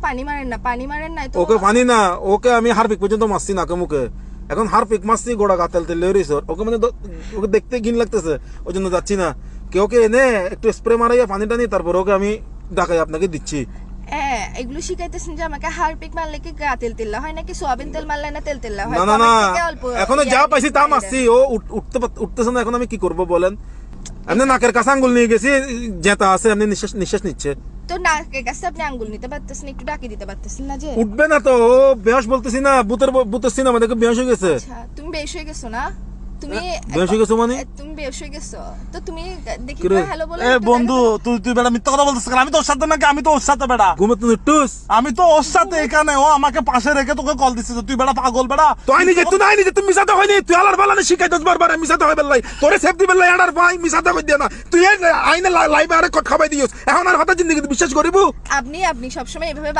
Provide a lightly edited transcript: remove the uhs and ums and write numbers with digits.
পানি মারেন না তো ওকে পানি না, ওকে আমি হারপিক পর্যন্ত মারছি নাকে মুখে, এখন হারপিক মারছি গোড়া গাতেল তেল লেরিস ওকে মানে ওকে দেখতে ঘিন লাগতেছে, ওই জন্য যাচ্ছি না। কেউকে এনে একটু স্প্রে মারাইয়া পানি টানি তারপর ওকে আমি ডাকাই আপনাকে দিচ্ছি। হ্যাঁ, এগুলো শিখাইতেছেন যে আমাকে হারপিক মারলে কি গা তেল হয় নাকি সোয়াবিন তেল মারলে না তেল হয়? না না না, এখনো যা পাইছি তা মারছি, ও উঠতেছে না, এখন আমি কি করব বলেন? এমনি নাকের কাছে আঙ্গুল নিয়ে গেছি, জেতা আছে, এমনি নিঃশ্বাস নিচ্ছে। তো নাকের কাছে আপনি আঙ্গুল নিতে পারতেছেন, একটু ডাকি দিতে পারতেছেন না যে? উঠবে না তো, ও বেহস বলতেছি না, ভূতের সিনেমা দেখে বেহস হয়ে গেছে। আচ্ছা, তুমি বেশ হয়ে গেছো না? তুমি বেহস হয়ে গেছো মানে? তুমি বেশ হয়ে গেছো তো তুমি দেখি কিরে? হ্যালো বলে এ বন্ধু, তুই বেটা মিথ্যা কথা বলতেছিস কেন? আমি তো ওর সাথে নাকি? আমি তো ওর সাথে বেটা, ঘুমে তুমি টুস আমি তো ওর সাথে এখানে। ও আমাকে পাশে রেখে তোকে কল দিচ্ছে, তুই বেটা পাগল বেটা। তো আইনি যে তুই মিসাতে হয়নি, তুই আলার বালানে শিখাই 10 বার মিসাতে হয় বেলাই, তোরে সেফটি বেলাই আনার ভাই মিসাতে কই দিয়া না, তুই আইনে লাইভে আরে কট খাবাই দিওস, এখন আর হঠাৎ জিন্দেগি বিশ্বাস করিবু? আপনি সবসময় এভাবে